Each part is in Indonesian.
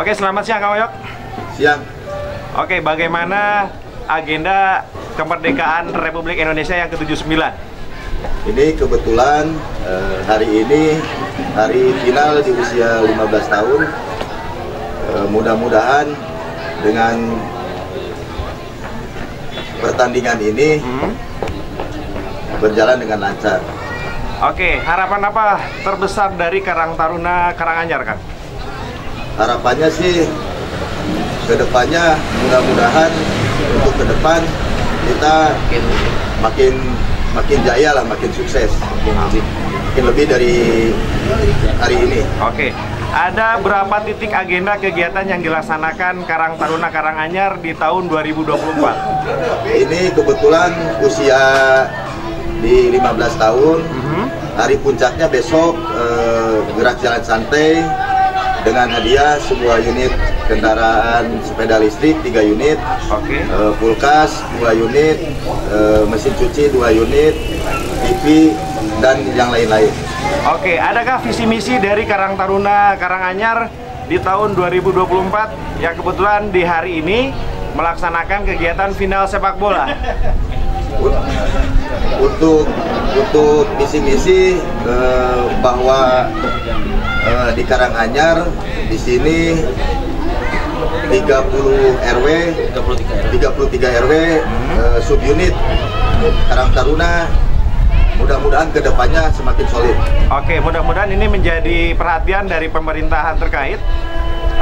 Oke, selamat siang Kang Oyok. Siang. Oke, bagaimana agenda kemerdekaan Republik Indonesia yang ke-79? Ini kebetulan hari ini hari final di usia 15 tahun. Mudah-mudahan dengan pertandingan ini berjalan dengan lancar. Oke, harapan apa terbesar dari Karang Taruna Karanganyar, Kang? Harapannya sih kedepannya mudah-mudahan untuk ke depan kita makin jaya lah, makin sukses, makin lebih dari hari ini. Oke, ada berapa titik agenda kegiatan yang dilaksanakan Karang Taruna Karanganyar di tahun 2024? Ini kebetulan usia di 15 tahun. Hari puncaknya besok gerak jalan santai dengan hadiah sebuah unit kendaraan sepeda listrik 3 unit, kulkas 2 unit, mesin cuci 2 unit, TV dan yang lain-lain. Oke, adakah visi misi dari Karang Taruna Karanganyar di tahun 2024 yang kebetulan di hari ini melaksanakan kegiatan final sepak bola? Untuk misi-misi bahwa di Karanganyar di sini 33 RW subunit Karang Taruna, mudah-mudahan kedepannya semakin solid. Oke, mudah-mudahan ini menjadi perhatian dari pemerintahan terkait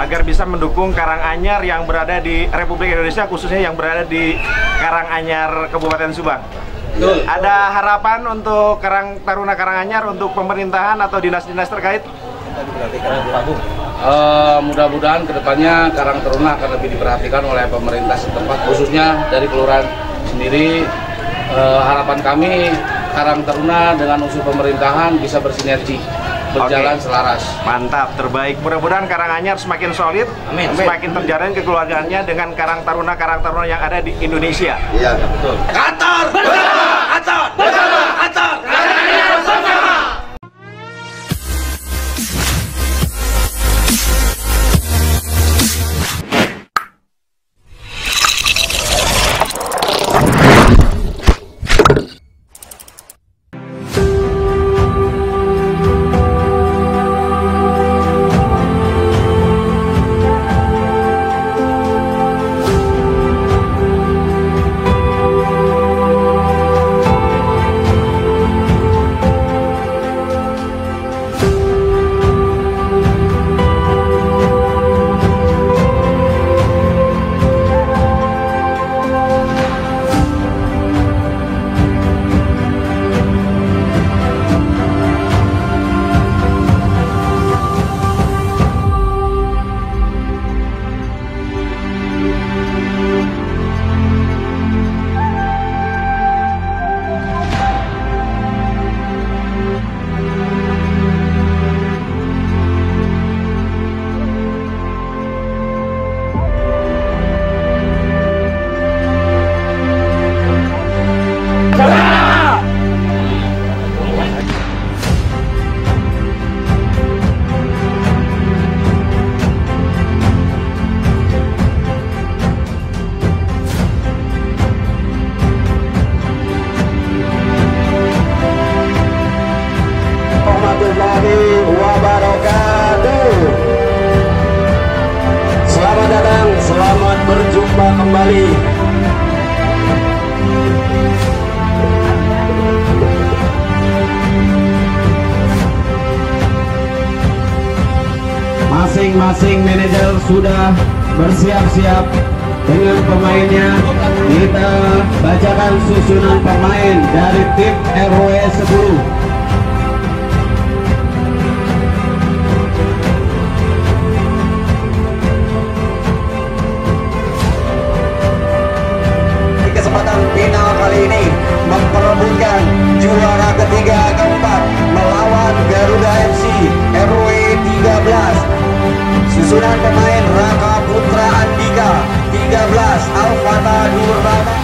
agar bisa mendukung Karanganyar yang berada di Republik Indonesia, khususnya yang berada di Karanganyar Kabupaten Subang. Ada harapan untuk Karang Taruna Karanganyar, untuk pemerintahan atau dinas-dinas terkait? Mudah-mudahan kedepannya Karang Taruna akan lebih diperhatikan oleh pemerintah setempat, khususnya dari kelurahan sendiri. Harapan kami Karang Taruna dengan unsur pemerintahan bisa bersinergi, berjalan selaras. Mantap, terbaik. Mudah-mudahan Karanganyar semakin solid, semakin terjalin kekeluargaannya dengan Karang Taruna yang ada di Indonesia. Iya, betul. Qatar bersama, Qatar bersama, Qatar Karanganyar bersama. Selamat datang, selamat berjumpa kembali. Masing-masing manajer sudah bersiap-siap dengan pemainnya. Kita bacakan susunan pemain dari tim RW 10. Final kali ini memperebutkan juara ketiga keempat melawan Garuda FC RW 13. Susunan pemain Raka Putra Andika 13, Alfata Nurbana.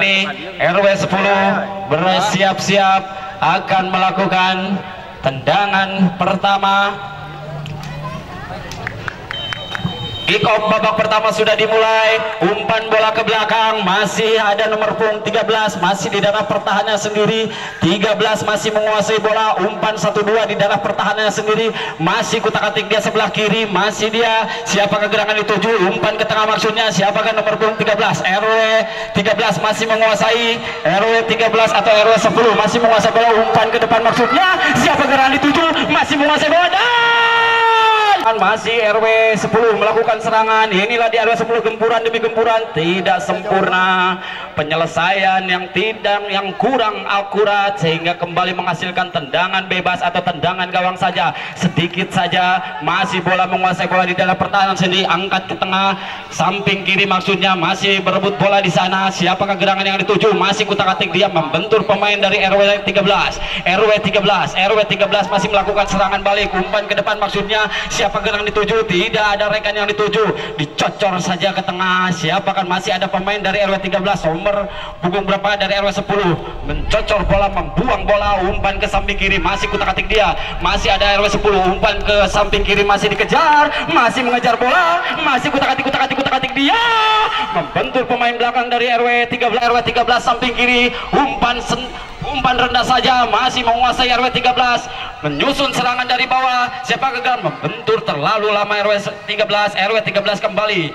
ini RW 10 bersiap-siap akan melakukan tendangan pertama. Kick off babak pertama sudah dimulai. Umpan bola ke belakang, masih ada nomor punggung 13 masih di daerah pertahanan sendiri. 13 masih menguasai bola. Umpan 1-2 di daerah pertahanan sendiri. Masih kutak-atik dia sebelah kiri, masih dia. Siapakah gerangan dituju? Umpan ke tengah maksudnya. Siapakah nomor punggung 13? RW 13 masih menguasai. RW 13 atau RW 10 masih menguasai bola. Umpan ke depan maksudnya. Siapa gerangan dituju? Masih menguasai bola. Dan masih RW 10 melakukan serangan. Inilah di RW 10, gempuran demi gempuran, tidak sempurna, penyelesaian yang kurang akurat sehingga kembali menghasilkan tendangan bebas atau tendangan gawang saja. Sedikit saja masih bola menguasai bola di dalam pertahanan sendiri. Angkat ke tengah samping kiri maksudnya, masih berebut bola di sana. Siapakah gerangan yang dituju? Masih kutak-atik dia membentur pemain dari RW 13. RW 13 masih melakukan serangan balik. Umpan ke depan maksudnya. Siapa gerangan dituju? Tidak ada rekan yang dituju, dicocor saja ke tengah. Siapakah? Masih ada pemain dari RW 13 nomor punggung berapa dari RW 10 mencocor bola, membuang bola. Umpan ke samping kiri, masih kutak-atik dia. Masih ada RW 10, umpan ke samping kiri, masih dikejar, masih mengejar bola, masih kutak-atik dia, membentur pemain belakang dari RW 13 samping kiri. Umpan rendah saja, masih menguasai RW 13, menyusun serangan dari bawah. Siapa gagal? Membentur terlalu lama RW 13 kembali.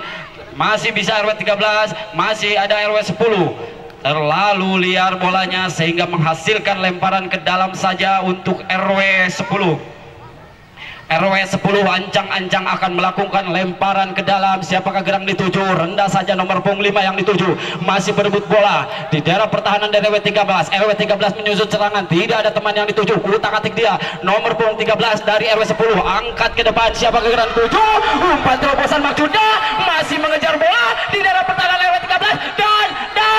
Masih bisa RW 13, masih ada RW 10. Terlalu liar bolanya sehingga menghasilkan lemparan ke dalam saja untuk RW 10. RW 10 ancang-ancang akan melakukan lemparan ke dalam. Siapakah gerang dituju? Rendah saja nomor punggung 5 yang dituju. Masih berebut bola di daerah pertahanan dari RW 13. RW 13 menyusut serangan, tidak ada teman yang dituju. Kutak-atik dia nomor punggung 13 dari RW 10. Angkat ke depan. Siapakah gerang dituju? Umpan terobosan maksudnya, masih mengejar bola di daerah pertahanan RW 13 dan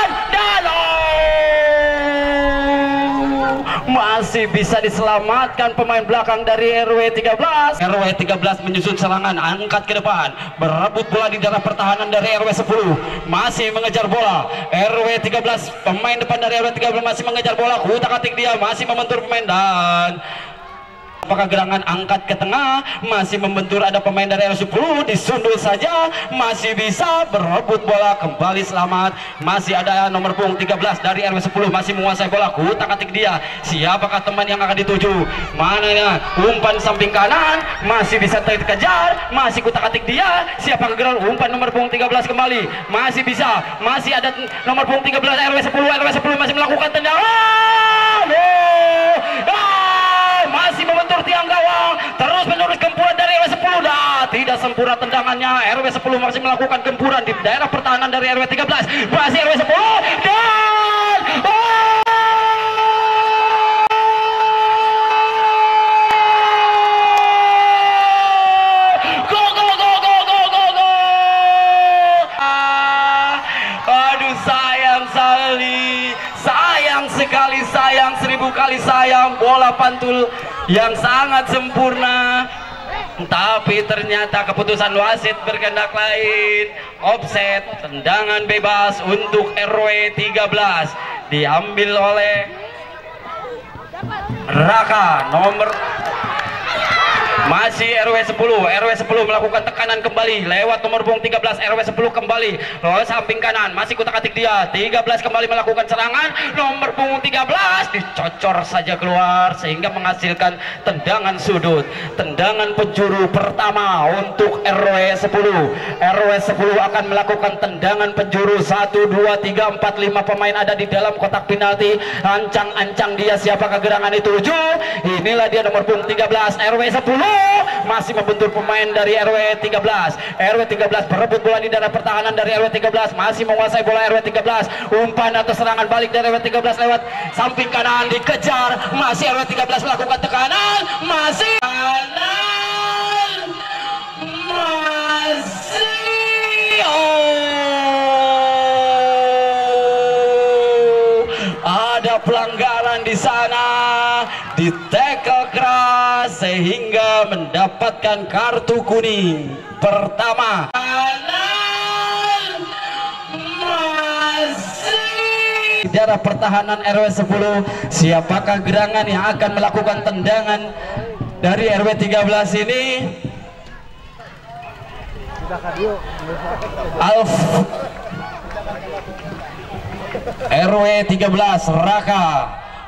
masih bisa diselamatkan pemain belakang dari RW 13. RW 13 menyusun serangan, angkat ke depan, berebut bola di daerah pertahanan dari RW 10, masih mengejar bola. RW 13, pemain depan dari RW 13 masih mengejar bola. Kutak-atik dia, masih membentur pemain dan apakah gerangan angkat ke tengah, masih membentur ada pemain dari RW 10, disundul saja, masih bisa berebut bola, kembali selamat. Masih ada nomor punggung 13 dari RW 10 masih menguasai bola. Kutak-atik dia, siapakah teman yang akan dituju? Mananya? Umpan samping kanan, masih bisa dikejar, masih kutak-atik dia. Siapakah gerangan? Umpan nomor punggung 13 kembali, masih bisa, masih ada nomor punggung 13 RW 10 masih melakukan tendangan. Masih membentur tiang gawang, terus menerus gempuran dari RW 10. Tidak sempurna tendangannya. RW 10 masih melakukan gempuran di daerah pertahanan dari RW 13. Masih RW 10 dan sayang, 1000 kali sayang, bola pantul yang sangat sempurna, tapi ternyata keputusan wasit berkehendak lain. Offset, tendangan bebas untuk RW 13 diambil oleh Raka nomor. Masih RW 10 melakukan tekanan kembali lewat nomor punggung 13. RW 10 kembali lewat samping kanan, masih kutak-atik dia. 13 kembali melakukan serangan, nomor punggung 13 dicocor saja keluar sehingga menghasilkan tendangan sudut. Tendangan penjuru pertama untuk RW 10. RW 10 akan melakukan tendangan penjuru. 1, 2, 3, 4, 5 pemain ada di dalam kotak penalti. Ancang-ancang dia, siapakah gerangan dituju? Inilah dia nomor punggung 13 RW 10 masih membentur pemain dari RW 13. RW 13 berebut bola di daerah pertahanan dari RW 13, masih menguasai bola RW 13. Umpan atau serangan balik dari RW 13 lewat samping kanan, dikejar. Masih RW 13 melakukan tekanan, masih kanan, ada pelanggaran di sana, di tackle keras sehingga mendapatkan kartu kuning pertama. Kanan masih daerah pertahanan RW 10. Siapakah gerangan yang akan melakukan tendangan dari RW 13 ini? RW 13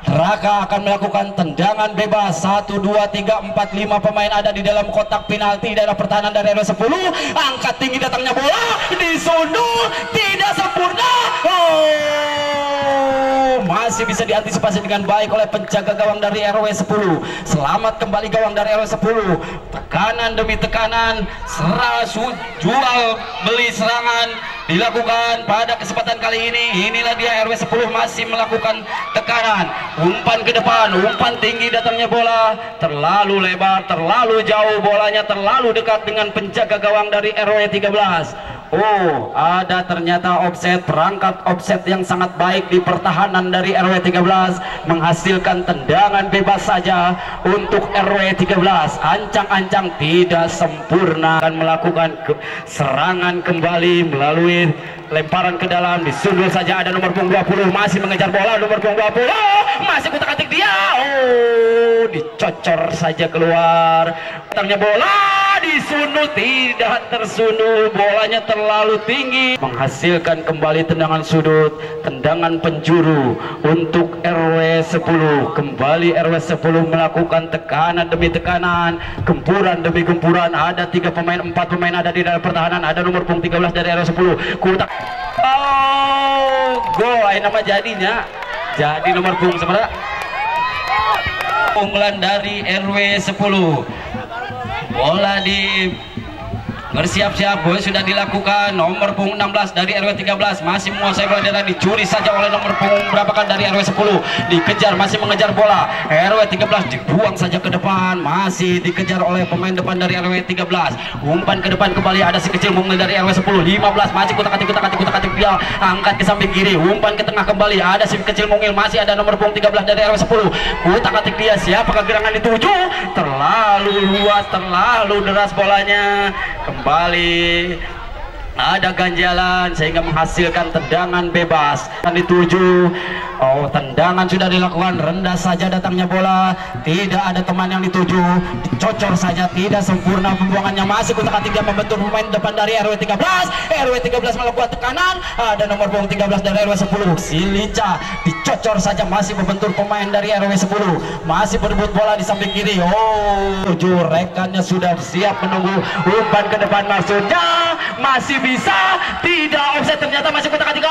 Raka akan melakukan tendangan bebas. 1, 2, 3, 4, 5 pemain ada di dalam kotak penalti daerah pertahanan dari RW 10. Angkat tinggi datangnya bola, disundul, tidak sempurna. Masih bisa diantisipasi dengan baik oleh penjaga gawang dari RW 10. Selamat kembali gawang dari RW 10. Tekanan demi tekanan, jual beli serangan dilakukan pada kesempatan kali ini. Inilah dia RW 10 masih melakukan tekanan. Umpan ke depan, umpan tinggi datangnya bola, terlalu lebar, terlalu jauh, bolanya terlalu dekat dengan penjaga gawang dari RW 13. Oh, ada ternyata offset, perangkat offset yang sangat baik di pertahanan dari RW 13, menghasilkan tendangan bebas saja untuk RW 13. Ancang-ancang tidak sempurna, akan melakukan serangan kembali melalui lemparan ke dalam, disundul saja. Ada nomor punggung 20 masih mengejar bola, nomor punggung 20 masih kutak-atik dia. Oh, dicocor saja keluar. Datangnya bola, disundul, tidak tersundul, bolanya terlalu tinggi, menghasilkan kembali tendangan sudut, tendangan penjuru untuk RW 10. Kembali RW 10 melakukan tekanan demi tekanan, gempuran demi gempuran. Ada 3 pemain, 4 pemain ada di dalam pertahanan. Ada nomor punggung 13 dari RW 10, kutak. Oh, gol, nama jadinya jadi nomor punggung sebenarnya. Unggulan dari RW 10. Bola di bersiap-siap, bola sudah dilakukan. Nomor punggung 16 dari RW 13 masih menguasai bola, dan dicuri saja oleh nomor punggung berapa kan dari RW 10. Dikejar, masih mengejar bola. RW 13 dibuang saja ke depan, masih dikejar oleh pemain depan dari RW 13. Umpan ke depan kembali, ada si kecil mungil dari RW 10. 15 masih kutak-atik dia, angkat ke samping kiri. Umpan ke tengah kembali, ada si kecil mungil, masih ada nomor punggung 13 dari RW 10. Kutak-atik dia, siapakah gerangan dituju? Terlalu luas, terlalu deras bolanya. Kembali ada ganjalan sehingga menghasilkan tendangan bebas dan dituju. Oh, tendangan sudah dilakukan, rendah saja datangnya bola, tidak ada teman yang dituju, dicocor saja, tidak sempurna pembuangannya. Masih kutak-atik dia membentur pemain depan dari RW 13. RW 13 melakukan tekanan, ada nomor punggung 13 dari RW 10. Silica dicocor saja, masih membentur pemain dari RW 10, masih berebut bola di samping kiri. Oh, tujuh rekannya sudah siap menunggu. Umpan ke depan maksudnya masih bisa, tidak offset, ternyata masih kutak-atik.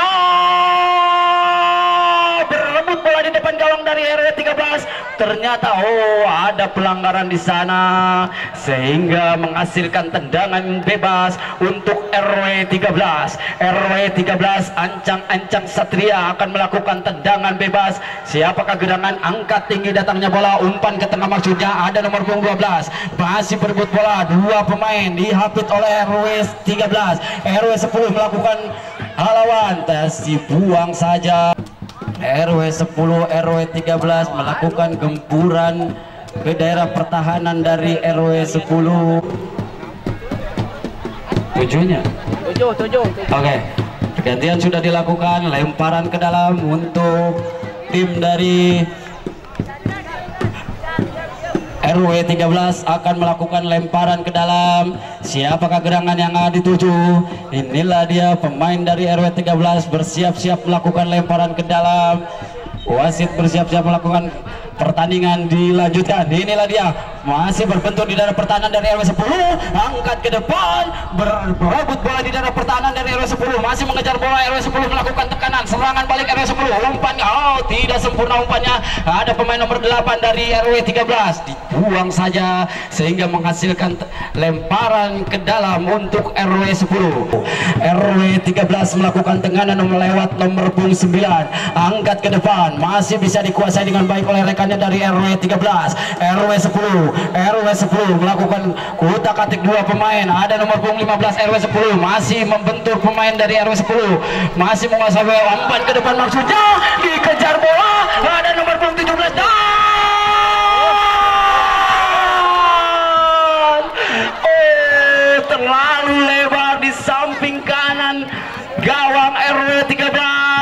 Berebut bola di depan gawang dari RW 13. Ternyata ada pelanggaran di sana sehingga menghasilkan tendangan bebas untuk RW 13. RW 13 ancang-ancang Satria akan melakukan tendangan bebas. Siapakah gerangan? Angkat tinggi datangnya bola, umpan ke tengah maksudnya. Ada nomor punggung 12 masih berebut bola, 2 pemain dihapit oleh RW 13. RW 10 melakukan haluan, tes dibuang saja. RW 10, RW 13 melakukan gempuran ke daerah pertahanan dari RW 10. Tujuhnya? Tujuh. Oke, gantian sudah dilakukan, lemparan ke dalam untuk tim dari RW 13 akan melakukan lemparan ke dalam. Siapakah gerangan yang akan dituju? Inilah dia pemain dari RW 13 bersiap-siap melakukan lemparan ke dalam. Wasit bersiap-siap melakukan pertandingan dilanjutkan. Inilah dia, masih berbentur di daerah pertahanan dari RW 10. Angkat ke depan, berebut bola di daerah pertahanan dari RW 10, masih mengejar bola. RW 10 melakukan tekanan, serangan balik RW 10. Umpannya, tidak sempurna umpannya. Ada pemain nomor 8 dari RW 13, dibuang saja sehingga menghasilkan lemparan ke dalam untuk RW 10. RW 13 melakukan tekanan melewat nomor punggung 9. Angkat ke depan, masih bisa dikuasai dengan baik oleh rekan dari RW 13. RW 10 melakukan kutak-atik 2 pemain. Ada nomor punggung 15 RW 10 masih membentur pemain dari RW 10, masih menguasai bola. Umpan ke depan maksudnya, dikejar bola. Ada nomor punggung 17 dan terlalu lebar di samping kanan gawang RW 13.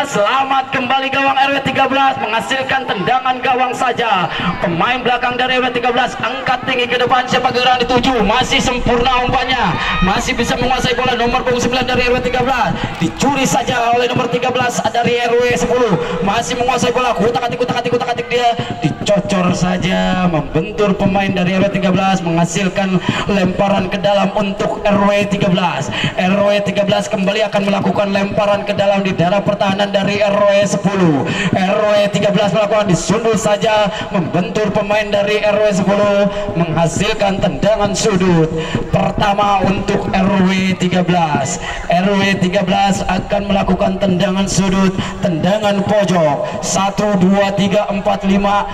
Selamat kembali gawang 13 menghasilkan tendangan gawang saja. Pemain belakang dari RW 13 angkat tinggi ke depan, siapa gerangan dituju, masih sempurna umpannya, masih bisa menguasai bola. Nomor punggung 9 dari RW 13 dicuri saja oleh nomor 13 dari RW 10, masih menguasai bola. Kutak-atik dia dicocor saja, membentur pemain dari RW 13, menghasilkan lemparan ke dalam untuk RW 13. RW 13 kembali akan melakukan lemparan ke dalam di daerah pertahanan dari RW 10. RW 13 melakukan disundul saja, membentur pemain dari RW 10, menghasilkan tendangan sudut pertama untuk RW 13. RW 13 akan melakukan tendangan sudut, tendangan pojok. 1, 2, 3, 4, 5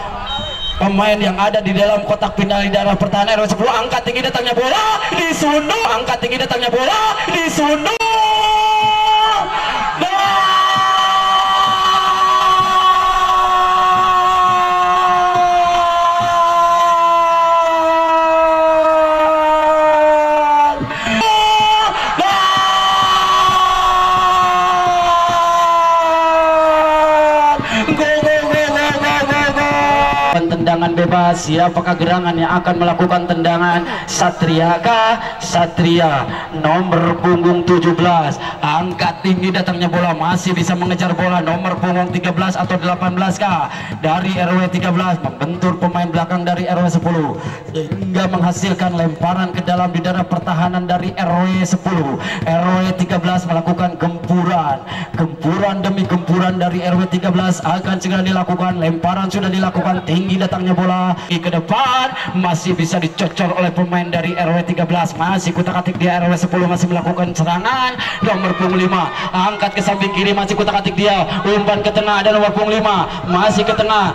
pemain yang ada di dalam kotak penalti daerah pertahanan RW 10. Angkat tinggi datangnya bola, disundul. Angkat tinggi datangnya bola, disundul. Tendangan bebas, siapakah gerangan yang akan melakukan tendangan? Satria kah? Satria nomor punggung 17, angkat tinggi datangnya bola, masih bisa mengejar bola. Nomor punggung 13 atau 18 kah dari RW 13, membentur pemain belakang dari RW 10 hingga menghasilkan lemparan ke dalam di daerah pertahanan dari RW 10. RW 13 melakukan gempuran demi gempuran dari RW 13 akan segera dilakukan. Lemparan sudah dilakukan, tinggi datangnya bola ke depan, masih bisa dicocor oleh pemain dari RW 13, masih kutak-atik dia. RW 10 masih melakukan serangan. Nomor punggung 5 angkat ke samping kiri, masih kutak-atik dia, umpan ke tengah, ada nomor punggung 5, masih ke tengah,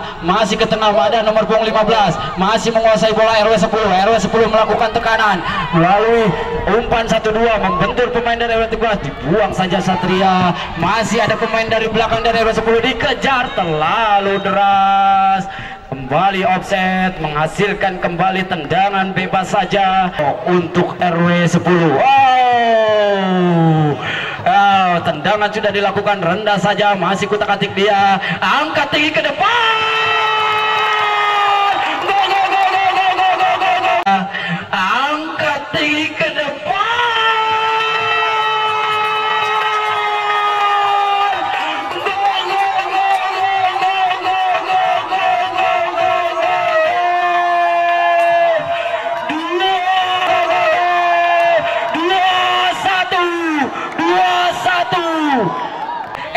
ada nomor punggung 15, masih menguasai bola RW 10. RW 10 melakukan tekanan melalui umpan 1-2, membentur pemain dari RW 13, dibuang saja Satria. Masih ada pemain dari belakang dari RW 10, dikejar terlalu deras, kembali offset, menghasilkan kembali tendangan bebas saja untuk RW 10. Tendangan sudah dilakukan, rendah saja, masih kutak-atik dia, angkat tinggi ke depan, angkat tinggi ke depan.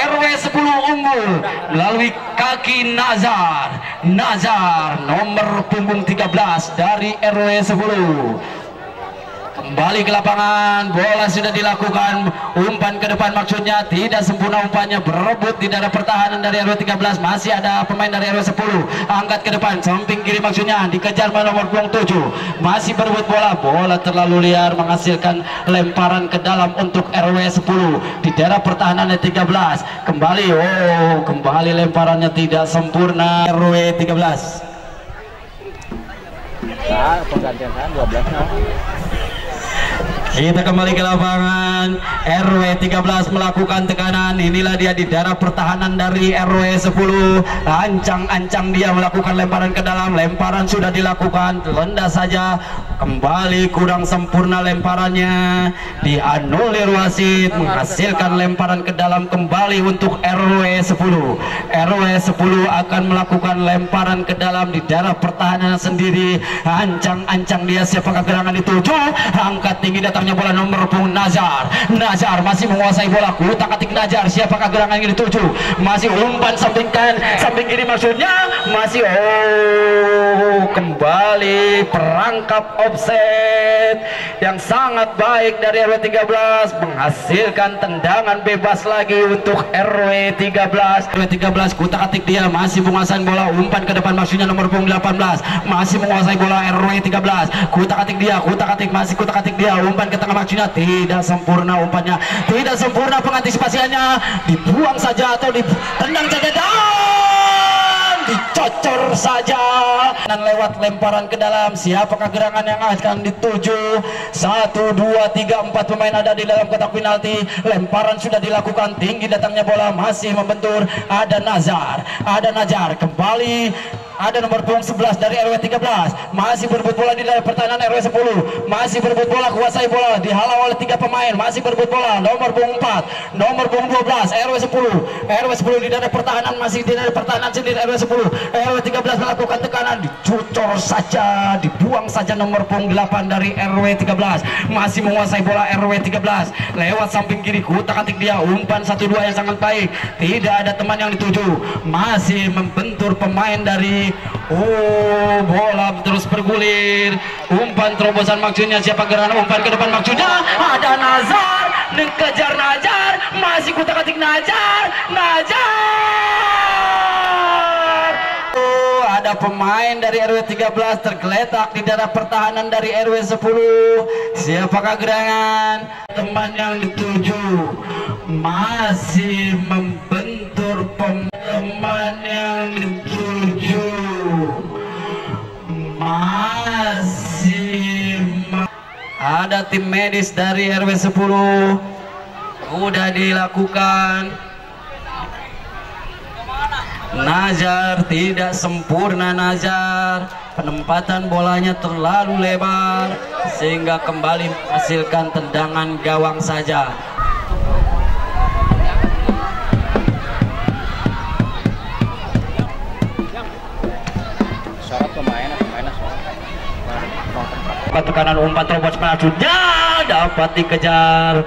RW 10 unggul melalui kaki Nazar nomor punggung 13 dari RW 10. Kembali ke lapangan, bola sudah dilakukan, umpan ke depan maksudnya, tidak sempurna umpannya, berebut di daerah pertahanan dari RW 13, masih ada pemain dari RW 10, angkat ke depan, samping kiri maksudnya, dikejar nomor punggung 7, masih berebut bola terlalu liar, menghasilkan lemparan ke dalam untuk RW 10 di daerah pertahanan 13. Kembali lemparannya tidak sempurna RW 13. Penggantian 12. Kita kembali ke lapangan. RW 13 melakukan tekanan. Inilah dia di daerah pertahanan dari RW 10. Ancang-ancang dia melakukan lemparan ke dalam. Lemparan sudah dilakukan, rendah saja. Kembali kurang sempurna lemparannya, dianulir wasit, menghasilkan lemparan ke dalam kembali untuk RW 10. RW 10 akan melakukan lemparan ke dalam di daerah pertahanan sendiri. Ancang-ancang dia, siapakah gerangan dituju? Angkat tinggi datangnya bola, nomor punggung Nazar masih menguasai bola, kutak-atik Nazar, siapakah gerangan yang dituju? Masih umpan samping kanan, samping kiri maksudnya, masih kembali perangkap offset yang sangat baik dari RW 13, menghasilkan tendangan bebas lagi untuk RW 13. RW 13 kutak-atik dia, masih menguasai bola, umpan ke depan maksudnya, nomor punggung 18 masih menguasai bola RW 13, kutak-atik dia, masih kutak-atik dia, umpan ke tengah maksudnya, tidak sempurna umpannya, tidak sempurna pengantisipasiannya, dibuang saja atau ditendang saja dan dicocok bocor saja dan lewat lemparan ke dalam. Siapakah gerangan yang akan dituju? 1, 2, 3, 4 pemain ada di dalam kotak penalti. Lemparan sudah dilakukan, tinggi datangnya bola, masih membentur. Ada Najar kembali. Ada nomor punggung 11 dari RW 13, masih berebut bola di dalam pertahanan RW 10, masih berebut bola, kuasai bola, dihalau oleh 3 pemain, masih berebut bola. Nomor punggung 4, nomor punggung 12 RW 10 di dalam pertahanan, masih di dalam pertahanan sendiri RW 10. RW 13 melakukan tekanan, dicucor saja, dibuang saja nomor punggung 8 dari RW 13, masih menguasai bola RW 13 lewat samping kiri, kutak-atik dia, umpan 1-2 yang sangat baik, tidak ada teman yang dituju, masih membentur pemain dari bola terus bergulir. Umpan terobosan maksudnya siapa gerangan, umpan ke depan maksudnya ada Nazar, dikejar Najar, masih kutak-atik Najar. Ada pemain dari RW 13 tergeletak di daerah pertahanan dari RW 10. Siapakah gerangan? Teman yang dituju masih membentur teman yang dituju ada tim medis dari RW 10 udah dilakukan. Najar tidak sempurna, Najar penempatan bolanya terlalu lebar sehingga kembali menghasilkan tendangan gawang saja. Tekanan umpan terobos penaltinya dapat dikejar,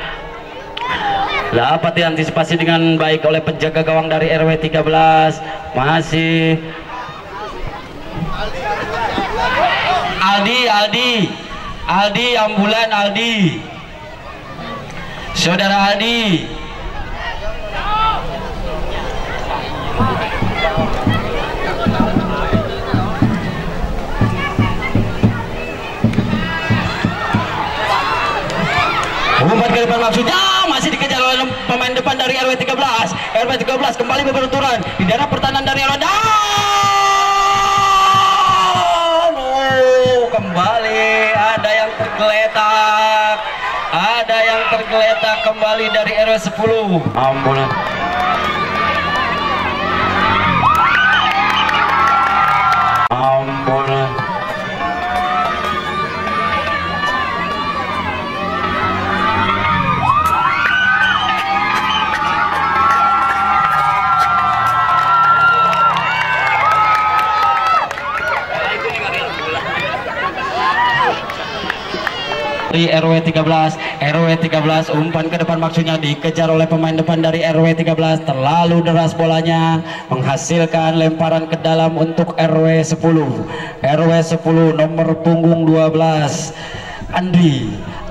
dapat diantisipasi dengan baik oleh penjaga gawang dari RW 13. Masih Aldi ambulan Aldi, saudara Aldi. Umpan ke depan maksudnya masih dikejar oleh pemain depan dari RW 13. RW 13 kembali berbenturan di daerah pertahanan dari RW. Kembali ada yang tergeletak, kembali dari RW 10. Ampun. RW 13 umpan ke depan maksudnya dikejar oleh pemain depan dari RW 13, terlalu deras bolanya menghasilkan lemparan ke dalam untuk RW 10 nomor punggung 12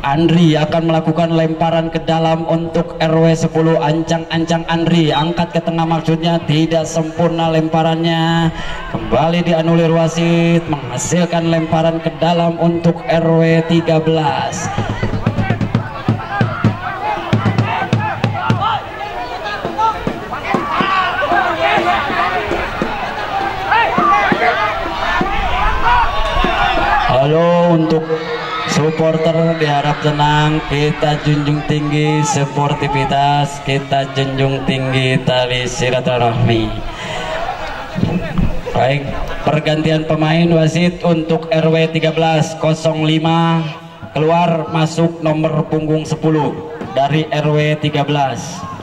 Andri akan melakukan lemparan ke dalam untuk RW 10. Ancang Andri angkat ke tengah maksudnya tidak sempurna lemparannya, kembali dianulir wasit, menghasilkan lemparan ke dalam untuk RW 13. Halo, untuk supporter diharap tenang, kita junjung tinggi sportivitas, kita junjung tinggi tali silaturahmi. Baik, pergantian pemain wasit untuk RW 13 05 keluar masuk nomor punggung 10 dari RW 13.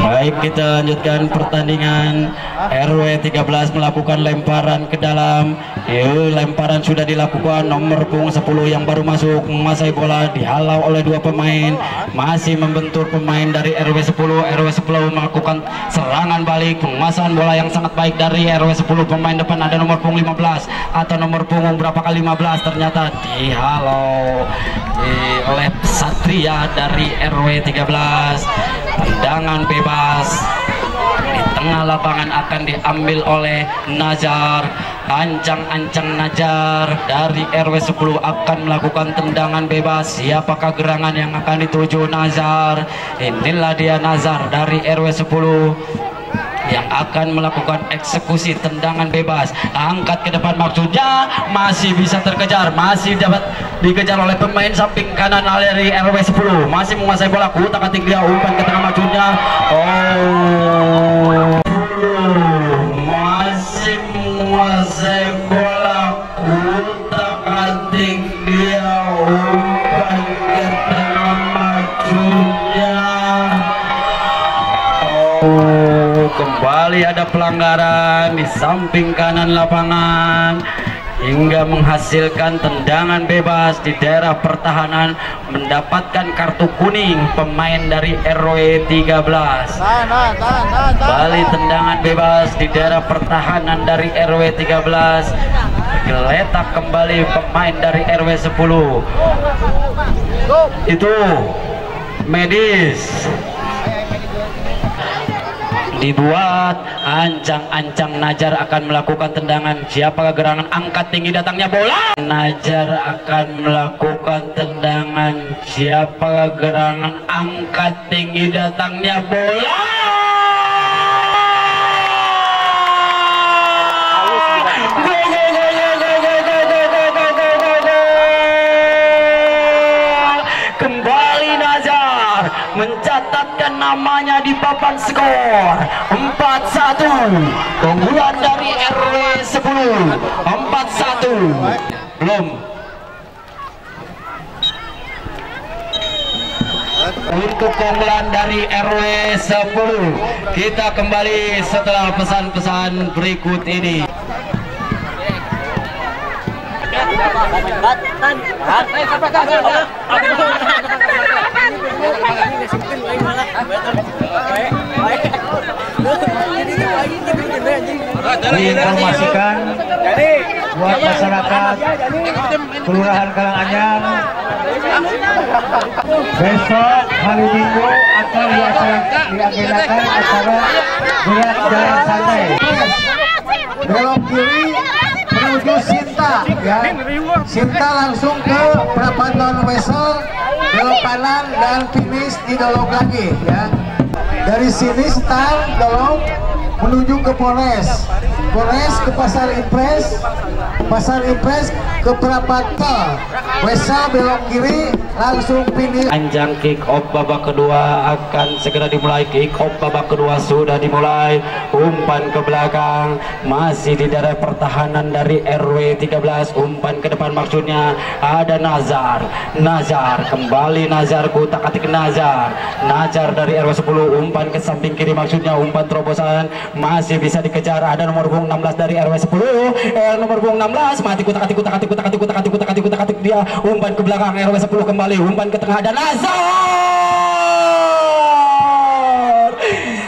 Baik, kita lanjutkan pertandingan. RW 13 melakukan lemparan ke dalam. Lemparan sudah dilakukan, nomor punggung 10 yang baru masuk menguasai bola, dihalau oleh 2 pemain, masih membentur pemain dari RW 10. RW 10 melakukan serangan balik, penguasaan bola yang sangat baik dari RW 10. Pemain depan ada nomor punggung 15 atau nomor punggung berapa kali 15, ternyata dihalau oleh Satria dari RW 13. Tendangan bebas di tengah lapangan akan diambil oleh Najar. Ancang-ancang Najar dari RW 10 akan melakukan tendangan bebas. Siapakah gerangan yang akan dituju Nazar? Inilah dia Nazar dari RW 10 yang akan melakukan eksekusi tendangan bebas. Angkat ke depan maksudnya, masih bisa terkejar, masih dapat dikejar oleh pemain samping kanan dari RW 10. Masih menguasai bola, kutak-atik dia, umpan ke tengah maksudnya. Masih menguasai bola, kutak-atik dia, umpan ke tengah maksudnya. Kembali ada pelanggaran di samping kanan lapangan hingga menghasilkan tendangan bebas di daerah pertahanan, mendapatkan kartu kuning pemain dari RW 13. Kembali tendangan bebas di daerah pertahanan dari RW 13, geletak kembali pemain dari RW 10. Itu medis dibuat. Ancang-ancang Najar akan melakukan tendangan. Siapakah gerangan? Angkat tinggi datangnya bola. Najar akan melakukan tendangan. Siapakah gerangan? Angkat tinggi datangnya bola. Kembali Nazar mencatatkan namanya di papan skor 4-1, keunggulan dari RW 10 4-1. Belum untuk keunggulan dari RW 10. Kita kembali setelah pesan-pesan berikut ini. Diinformasikan buat masyarakat Kelurahan Karanganyar, besok hari Minggu akan diagendakan acara gerak jalan santai belok kiri menuju Sinta, ya. Sinta langsung ke Prapatan Wesel, belok kanan dan finish di Dolok lagi, ya. Dari sini start Dolok menuju ke Polres, Polres ke Pasar Impres, Pasar Impres ke Prapatan Wesel, belok kiri langsung finish. Anjang kick off babak kedua akan segera dimulai. Kick off babak kedua sudah dimulai. Umpan ke belakang, masih di daerah pertahanan dari RW 13. Umpan ke depan maksudnya ada Nazar. Nazar kembali, Nazar kutak-atik Nazar. Nazar dari RW 10, umpan ke samping kiri maksudnya, umpan terobosan masih bisa dikejar. Ada nomor punggung 16 dari RW 10. Nomor punggung 16 mati kutak-atik dia. Umpan ke belakang RW 10 kembali, umpan ke tengah ada Nazar.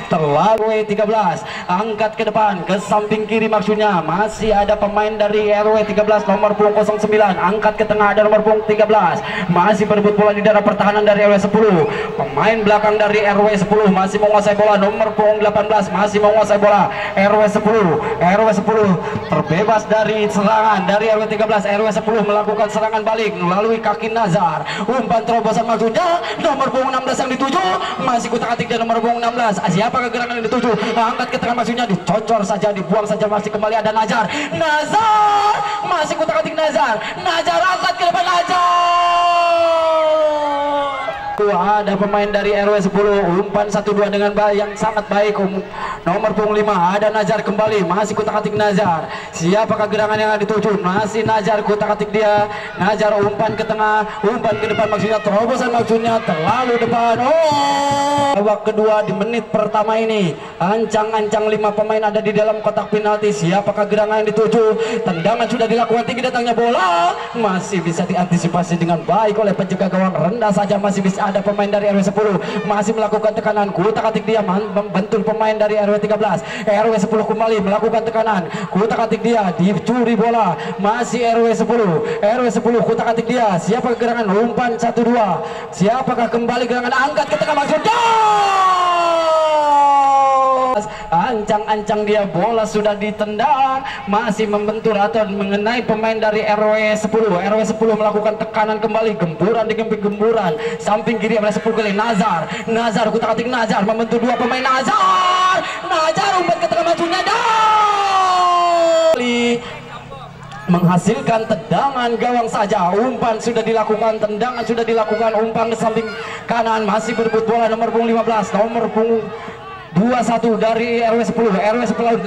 Terlalu 13 angkat ke depan ke samping kiri maksudnya, masih ada pemain dari RW 13 nomor punggung 09. Angkat ke tengah ada nomor punggung 13, masih berebut bola di daerah pertahanan dari RW 10. Pemain belakang dari RW 10 masih menguasai bola, nomor punggung 18 masih menguasai bola. RW 10 terbebas dari serangan dari RW 13. RW 10 melakukan serangan balik melalui kaki Nazar. Umpan terobosan maksudnya nomor punggung 16 yang dituju, masih kutak-atik dan nomor punggung 16. Siapakah gerangan yang dituju? Angkat ke tengah maksudnya, dicocor saja, dibuang saja, masih kembali ada Nazar. Nazar masih kutak-atik Nazar. Nazar angkat ke depan Nazar. Ada pemain dari RW 10, umpan 1-2 dengan yang sangat baik. Nomor punggung 5 ada Nazar kembali, masih kutak-atik Nazar. Siapakah gerangan yang dituju? Masih Nazar kutak-atik dia. Nazar umpan ke tengah, umpan ke depan maksudnya, terobosan maksudnya terlalu depan. Babak kedua di menit pertama ini, ancang-ancang 5 pemain ada di dalam kotak penalti. Siapakah gerangan yang dituju? Tendangan sudah dilakukan, tinggi datangnya bola, masih bisa diantisipasi dengan baik oleh penjaga gawang. Rendah saja, masih bisa ada pemain dari RW 10 masih melakukan tekanan, kutak-atik dia membentur pemain dari RW 13. RW 10 kembali melakukan tekanan, kutak-atik dia, dicuri bola, masih RW 10 kutak-atik dia. Siapa gerangan? Umpan 1-2. Siapakah kembali gerangan? Angkat ke tengah maksudnya ancang-ancang dia, bola sudah ditendang, masih membentur atau mengenai pemain dari RW 10. RW 10 melakukan tekanan kembali, gemburan demi gemburan, samping kiri oleh 10 kali Nazar. Nazar kutak-atik Nazar membentur dua pemain. Nazar umpan ke tengah majunya menghasilkan tendangan gawang saja. Umpan sudah dilakukan, tendangan sudah dilakukan, umpan ke samping kanan, masih berebut bola nomor punggung 15, nomor punggung 21 dari RW 10. RW 10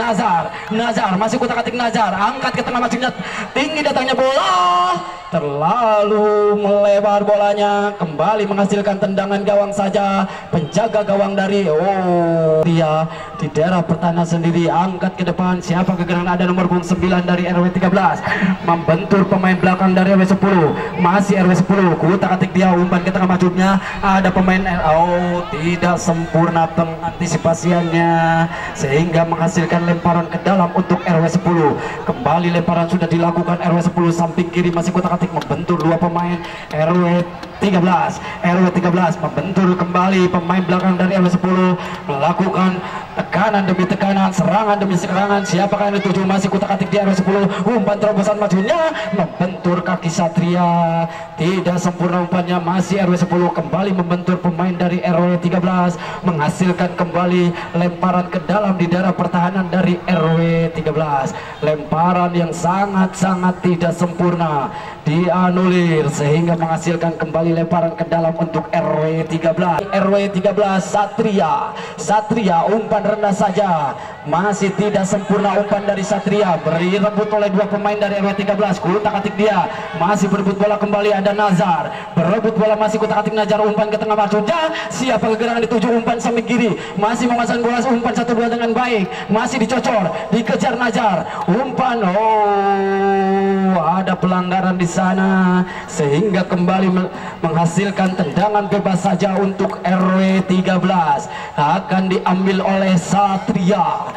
Nazar masih kutak-atik Nazar, angkat ke tengah majunya, tinggi datangnya bola, terlalu melebar bolanya, kembali menghasilkan tendangan gawang saja. Penjaga gawang dari dia di daerah pertahanan sendiri, angkat ke depan, siapa kegerangan, ada nomor punggung 9 dari RW 13 membentur pemain belakang dari RW 10, masih RW 10 kutak-atik dia, umpan ke tengah majunya, ada pemain tidak sempurna pengantisipasiannya sehingga menghasilkan lemparan ke dalam untuk RW 10. Kembali lemparan sudah dilakukan RW 10, samping kiri masih kutak-atik membentur dua pemain RW 13. RW 13 membentur kembali pemain belakang dari RW 10, melakukan tekanan demi tekanan, serangan demi serangan. Siapakah yang dituju, masih kutak-atik di RW 10, umpan terobosan majunya membentur kaki Satria, tidak sempurna umpannya, masih RW 10 kembali membentur pemain dari RW 13, menghasilkan kembali lemparan ke dalam di daerah pertahanan dari RW 13. Lemparan yang sangat-sangat tidak sempurna dianulir sehingga menghasilkan kembali lemparan ke dalam untuk RW 13. RW 13 Satria umpan rendah saja, masih tidak sempurna umpan dari Satria, berebut oleh dua pemain dari RW 13, kutak-atik dia, masih berebut bola kembali, ada Nazar, berebut bola, masih kutak-atik Nazar, umpan ke tengah majunya, siapa kegerangan dituju, umpan samping kiri, masih menguasai bola, umpan 1-2 dengan baik, masih dicocor, dikejar Nazar, umpan, ada pelanggaran di sana sehingga kembali menghasilkan tendangan bebas saja untuk RW 13, akan diambil oleh Satria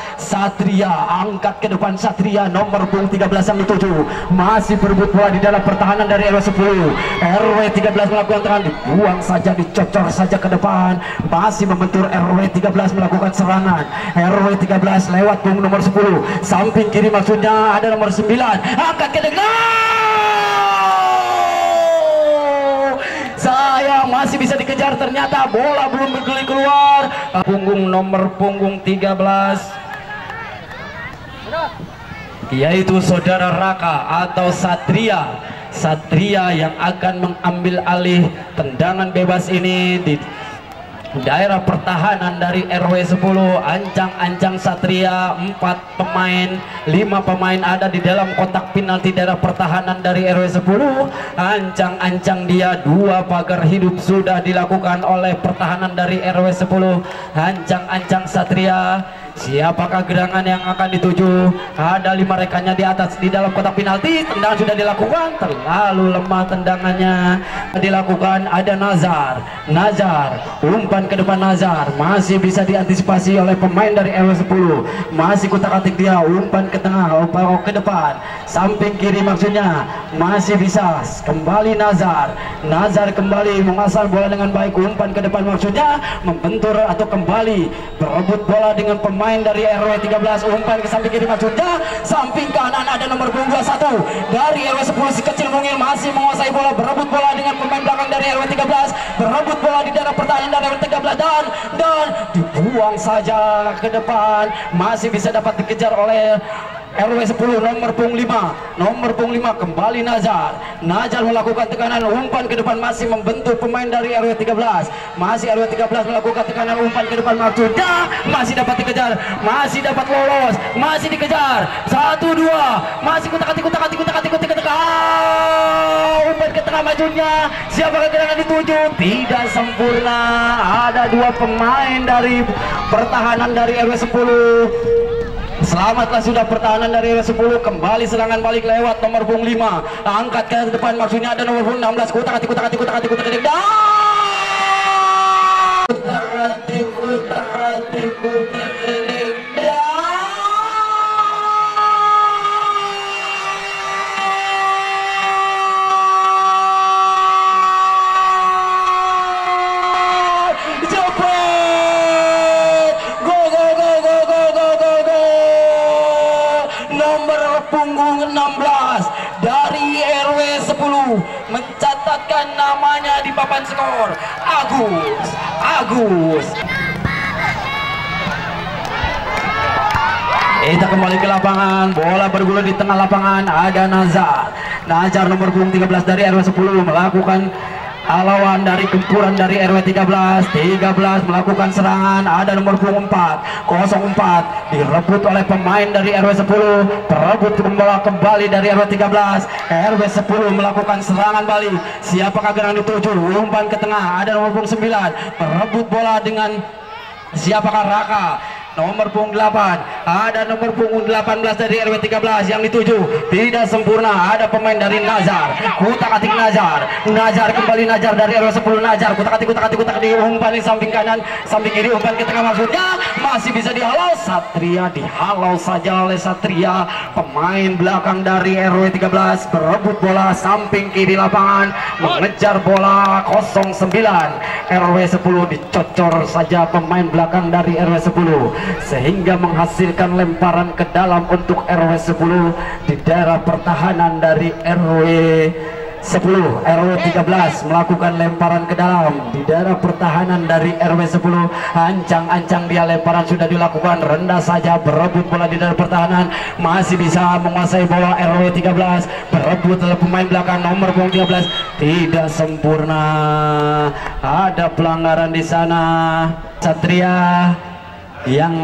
angkat ke depan, Satria nomor punggung 13 yang dituju, masih berebut bola di dalam pertahanan dari RW 10. RW 13 melakukan tangan, dibuang saja, dicocor saja ke depan, masih membentur RW 13 melakukan serangan. RW 13 lewat punggung nomor 10, samping kiri maksudnya ada nomor 9, angkat ke sayang, masih bisa dikejar, ternyata bola belum bergulir keluar. Nomor punggung 13 yaitu saudara Raka atau Satria yang akan mengambil alih tendangan bebas ini di daerah pertahanan dari RW 10. Ancang-ancang Satria, 4 pemain, 5 pemain ada di dalam kotak penalti daerah pertahanan dari RW 10. Ancang-ancang dia, 2 pagar hidup sudah dilakukan oleh pertahanan dari RW 10. Ancang-ancang Satria, siapakah gerangan yang akan dituju? Ada 5 rekannya di atas di dalam kotak penalti. Tendangan sudah dilakukan, terlalu lemah tendangannya dilakukan. Ada Nazar, umpan ke depan Nazar, masih bisa diantisipasi oleh pemain dari RW 10. Masih kutak-atik dia, umpan ke tengah, umpan ke depan, samping kiri maksudnya, masih bisa kembali Nazar kembali mengasal bola dengan baik, umpan ke depan maksudnya, membentur atau kembali berebut bola dengan pemain dari RW 13, umpan ke samping kiri maksudnya, samping kanan ada nomor punggung 21 dari RW 10, si kecil mungil masih menguasai bola, berebut bola dengan pemain belakang dari RW 13, berebut bola di daerah pertahanan dari RW 13 dan dibuang saja ke depan, masih bisa dapat dikejar oleh RW 10 nomor punggung 5 kembali Nazar melakukan tekanan, umpan ke depan, masih membentuk pemain dari RW 13, masih RW 13 melakukan tekanan, umpan ke depan maksudnya, masih dapat dikejar, masih dapat lolos, masih dikejar, 1-2, masih kutak-atik, umpan ke tengah majunya, siapa gerangan dituju, tidak sempurna. Ada 2 pemain dari pertahanan dari RW 10. Selamatlah sudah pertahanan dari RW 10, kembali serangan balik lewat nomor punggung 5, angkat ke depan maksudnya ada nomor punggung 16, kutak-atik dan namanya di papan skor Agus. Kita kembali ke lapangan, bola bergulir di tengah lapangan, ada Nazar nomor punggung 13 dari RW 10 melakukan lawan dari gempuran dari RW 13 melakukan serangan, ada nomor punggung 04 direbut oleh pemain dari RW 10, perebut bola kembali dari RW 13, RW 10 melakukan serangan balik, siapakah gerangan dituju, umpan ke tengah, ada nomor punggung 9 merebut bola dengan siapakah Raka. Nomor punggung 8, ada nomor punggung 18 dari RW 13 yang dituju, tidak sempurna, ada pemain dari Nazar, kutak-atik Nazar kembali Nazar dari RW 10, Nazar kutak-atik umpan di samping kanan, samping kiri, umpan ke tengah, maksudnya masih bisa dihalau, Satria dihalau saja oleh Satria, pemain belakang dari RW 13 berebut bola samping kiri lapangan, mengejar bola 09, RW 10 dicocor saja pemain belakang dari RW 10 sehingga menghasilkan lemparan ke dalam untuk RW 10 di daerah pertahanan dari RW 10. RW 13 melakukan lemparan ke dalam di daerah pertahanan dari RW 10. Ancang-ancang dia, lemparan sudah dilakukan, rendah saja, berebut bola di daerah pertahanan, masih bisa menguasai bola RW 13, berebut oleh pemain belakang nomor punggung 13, tidak sempurna, ada pelanggaran di sana. Satria yang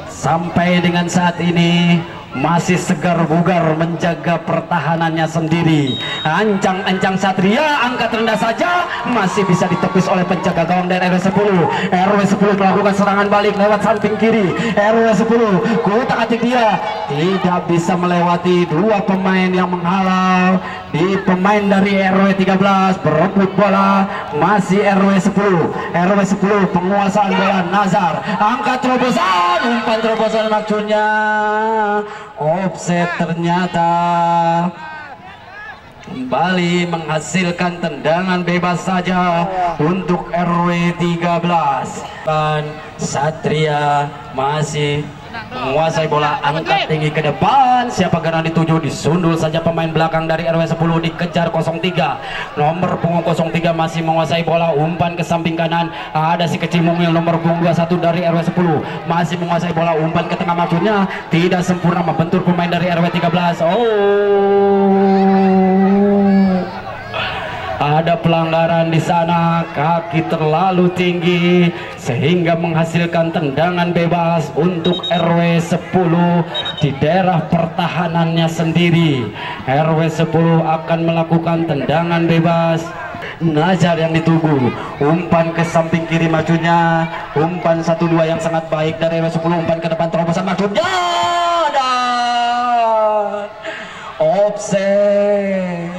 sampai dengan saat ini masih segar bugar menjaga pertahanannya sendiri. Ancang-ancang Satria, angkat rendah saja, masih bisa ditepis oleh penjaga gawang dari RW 10. RW 10 melakukan serangan balik lewat samping kiri, RW 10 kutak-atik dia, tidak bisa melewati dua pemain yang menghalau. Di pemain dari RW 13 berebut bola, masih RW 10. RW 10 penguasaan bola, Nazar angkat terobosan, umpan terobosan maksudnya offset, ternyata kembali menghasilkan tendangan bebas saja untuk RW 13. Dan Satria masih menguasai bola, angkat tinggi ke depan, siapa gerangan dituju, disundul saja pemain belakang dari RW 10, dikejar 03, nomor punggung 03 masih menguasai bola, umpan ke samping kanan, ada si kecil mungil nomor punggung 21 dari RW 10 masih menguasai bola, umpan ke tengah maksudnya tidak sempurna, membentur pemain dari RW 13. Ada pelanggaran di sana, kaki terlalu tinggi sehingga menghasilkan tendangan bebas untuk RW 10 di daerah pertahanannya sendiri. RW 10 akan melakukan tendangan bebas. Nazar yang ditunggu, umpan ke samping kiri maksudnya, umpan 1-2 yang sangat baik dari RW 10, umpan ke depan terobosan maksudnya, dan offset.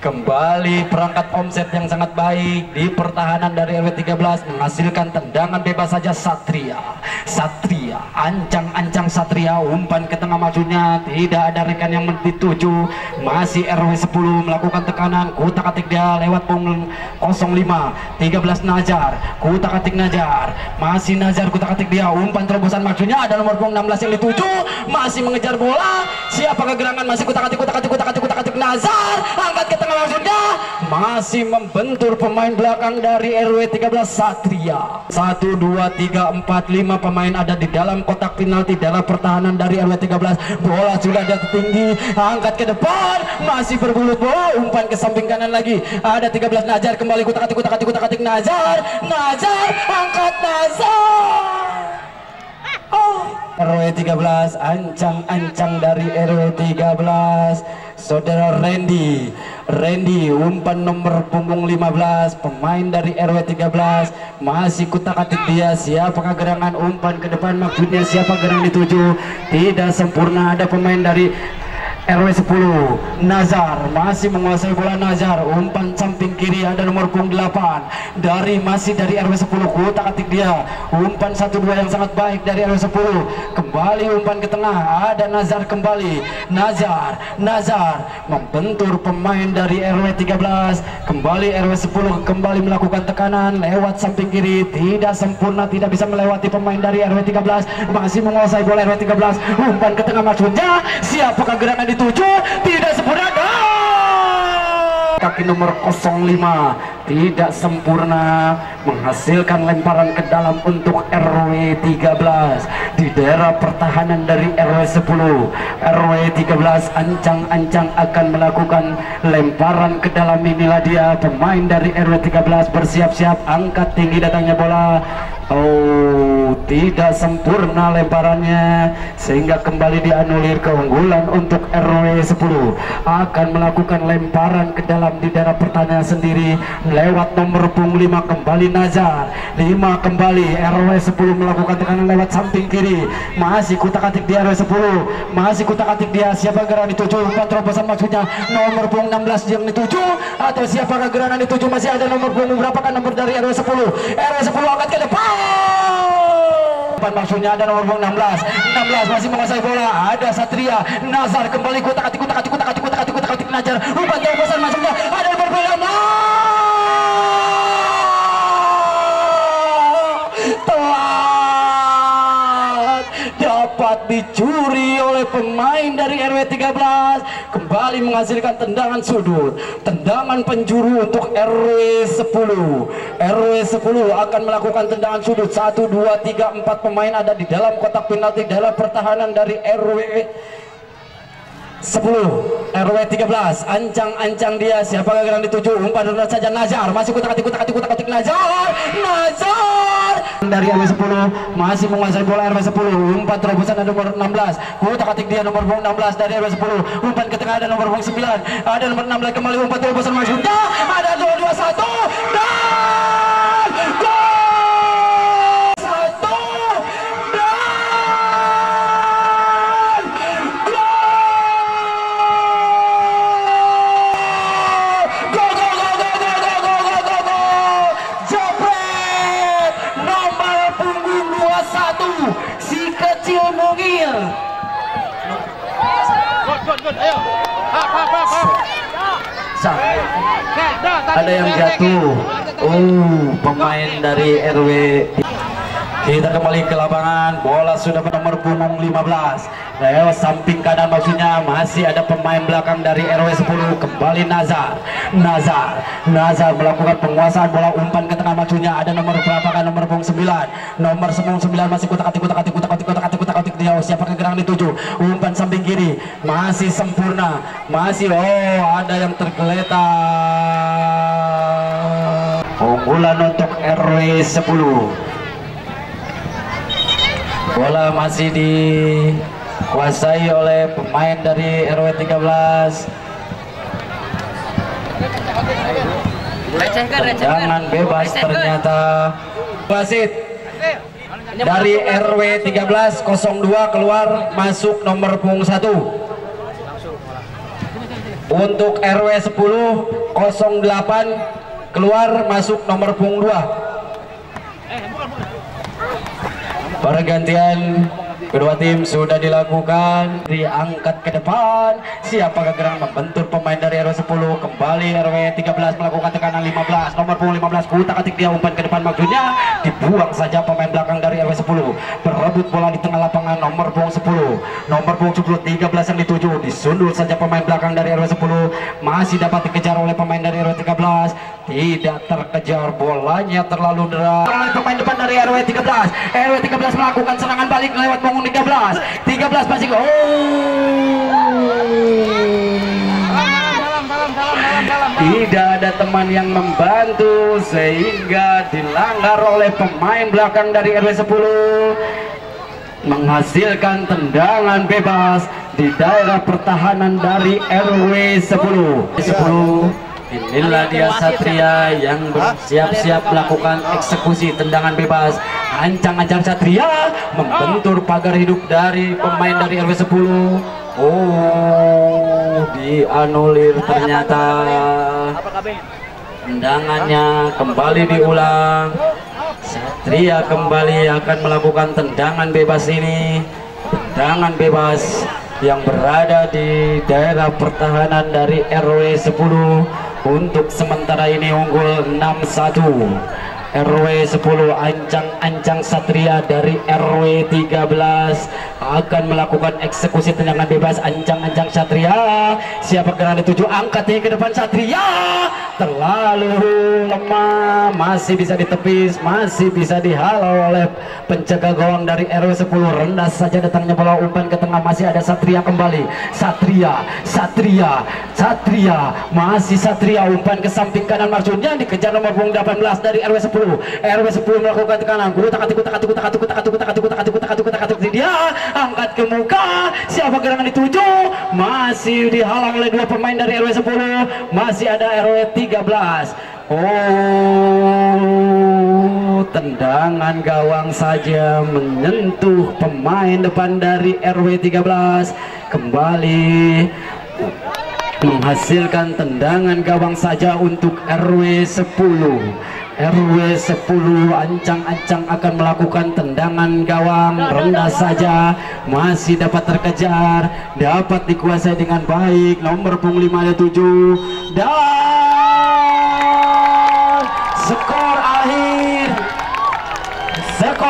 Kembali perangkat omset yang sangat baik di pertahanan dari RW 13 menghasilkan tendangan bebas saja. Satria ancang-ancang Satria, umpan ke tengah maksudnya, tidak ada rekan yang dituju, masih RW 10 melakukan tekanan, kutak-atik dia lewat punggung 05, 13 Nazar, kutak-atik Nazar, masih Nazar kutak-atik dia, umpan terobosan maksudnya, ada nomor punggung 16 yang dituju, masih mengejar bola, siapa kegerangan, masih kutak-atik Nazar, angkat ke tengah maksudnya, masih membentur pemain belakang dari RW 13 Satria. 1, 2, 3, 4, 5 pemain ada di dalam kotak penalti dalam pertahanan dari RW 13. Bola sudah jatuh tinggi, angkat ke depan, masih berbulut bola, umpan ke samping kanan lagi, ada 13 Nazar, kembali kutak-atik Nazar, angkat Nazar. RW 13, ancang-ancang dari RW 13, saudara Randy, umpan nomor punggung 15, pemain dari RW 13, masih kutak-atik dia, siapakah gerangan, umpan ke depan maksudnya, siapa gerangan dituju, tidak sempurna, ada pemain dari RW 10, Nazar masih menguasai bola, Nazar umpan samping kiri, ada nomor punggung 8 masih dari RW 10, kutak-atik dia, umpan 1-2 yang sangat baik dari RW 10, kembali umpan ke tengah, ada Nazar kembali, Nazar membentur pemain dari RW 13, kembali RW 10 kembali melakukan tekanan lewat samping kiri, tidak sempurna, tidak bisa melewati pemain dari RW 13, masih menguasai bola RW 13, umpan ke tengah maksudnya, siapakah gerangan dituju, tidak sempurna, laki-laki nomor 05 tidak sempurna, menghasilkan lemparan ke dalam untuk RW 13 di daerah pertahanan dari RW 10. RW 13 ancang-ancang akan melakukan lemparan ke dalam. Inilah dia pemain dari RW 13 bersiap-siap, angkat tinggi datangnya bola. Oh, tidak sempurna lemparannya sehingga kembali dianulir. Keunggulan untuk RW 10 akan melakukan lemparan ke dalam di daerah pertahanan sendiri lewat nomor punggung 5 kembali Nazar. 5 kembali RW 10 melakukan tekanan lewat samping kiri. Masih kutak-atik dia RW 10. Masih kutak-atik dia. Siapa gerangan dituju? Umpan terobosan maksudnya nomor punggung 16 yang dituju atau siapakah gerangan dituju? Masih ada nomor punggung berapakah nomor dari RW 10? RW 10 angkat ke depan. Maksudnya ada nomor 16 masih menguasai bola. Ada Satria Nazar kembali kutak-atik Nazar. Umpan terobosan maksudnya ada nomor bola. Telat dapat dicuri oleh pemain dari RW 13. Kembali menghasilkan tendangan sudut, tendangan penjuru untuk RW 10. RW 10 akan melakukan tendangan sudut. 1, 2, 3, 4 pemain ada di dalam kotak penalti dalam pertahanan dari RW 10. RW 13 ancang-ancang dia. Siapa yang dituju? Umpan saja Nazar. Masih kutak-atik Nazar dari RW 10 masih menguasai bola. RW 10 umpan terobosan ada nomor 16. Kutak-atik dia nomor 16 dari RW 10. Umpan ke tengah ada nomor 9. Ada nomor 16 kembali umpan terobosan maksudnya ada 2-2-1 dan gol. Ada yang jatuh. Pemain dari RW. Kita kembali ke lapangan. Bola sudah nomor punggung 15 lewat samping kanan maksudnya. Masih ada pemain belakang dari RW 10. Kembali Nazar melakukan penguasaan bola. Umpan ke tengah maksudnya ada nomor berapakah? Nomor punggung 9. Nomor 9 masih kutak-atik dia. Siapa gerangan dituju? Umpan samping kiri masih sempurna. Masih ada yang tergeletak. Unggulan untuk RW 10. Bola masih dikuasai oleh pemain dari RW 13. Jangan bebas ternyata. Wasit dari RW 13 02 keluar masuk nomor punggung 1. Untuk RW 10 08 keluar masuk nomor punggung 2. Pergantian kedua tim sudah dilakukan. Diangkat ke depan. Siapakah gerangan membentur pemain dari RW 10? Kembali RW 13 melakukan tekanan 15. Nomor punggung 15 kutak-atik dia. Umpan ke depan maksudnya dibuang saja pemain belakang dari RW 10. Berebut bola di tengah lapangan nomor punggung 10. Nomor punggung 10 13 yang dituju. Disundul saja pemain belakang dari RW 10. Masih dapat dikejar oleh pemain dari RW 13. Tidak terkejar, bolanya terlalu deras oleh pemain depan dari RW 13. RW 13 melakukan serangan balik lewat punggung 13. 13 masih tidak ada teman yang membantu sehingga dilanggar oleh pemain belakang dari RW 10, menghasilkan tendangan bebas di daerah pertahanan dari RW 10. Inilah dia Satria yang bersiap-siap melakukan eksekusi tendangan bebas. Ancang-ancang Satria membentur pagar hidup dari pemain dari RW 10. Dianulir ternyata. Tendangannya kembali diulang. Satria kembali akan melakukan tendangan bebas ini. Tendangan bebas yang berada di daerah pertahanan dari RW 10. Untuk sementara ini unggul 6-1. RW 10 Ancang Satria dari RW 13 akan melakukan eksekusi tendangan bebas. Ancang Satria, siapa gerangan dituju, angkat ke depan Satria, terlalu lemah, masih bisa ditepis, masih bisa dihalau oleh penjaga gawang dari RW 10. Rendah saja datangnya bola umpan ke tengah, masih ada Satria kembali. Satria, masih Satria, umpan ke samping kanan Marjun yang dikejar nomor punggung 18 dari RW 10. RW 10 melakukan tekanan, dia angkat ke muka, siapa gerangan dituju, masih dihalang oleh dua pemain dari RW 10, masih ada RW 13. Tendangan gawang saja menyentuh pemain depan dari RW 13, kembali menghasilkan tendangan gawang saja untuk RW 10. RW 10 Ancang akan melakukan tendangan gawang rendah saja, masih dapat terkejar, dapat dikuasai dengan baik nomor punggung 57, dan skor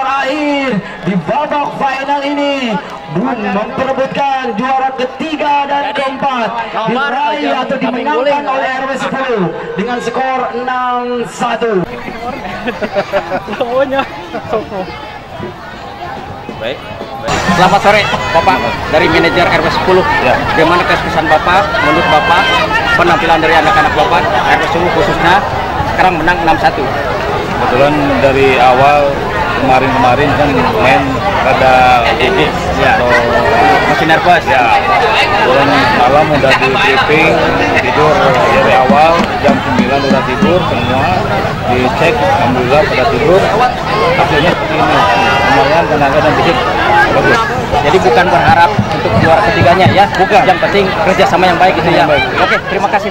akhir di babak final ini memperebutkan juara ketiga dan keempat, diraih atau dimenangkan oleh RW 10 dengan skor 6-1. Baik. Selamat sore Bapak, dari manajer RW 10. Bagaimana kesan Bapak, menurut Bapak, penampilan dari anak-anak Bapak RW 10 khususnya sekarang menang 6-1? Kebetulan dari awal kemarin kan main rada gigit ya, masih nervous ya. Kebetulan malam udah di briefing, tidur dari awal jam 9 udah tidur semua, dicek alhamdulillah pada tidur, hasilnya seperti ini. Lumayan tenaga dan fisik bagus. Jadi bukan berharap untuk juara ketiganya ya, bukan. Yang penting kerjasama yang baik gitu ya. Oke, terima kasih.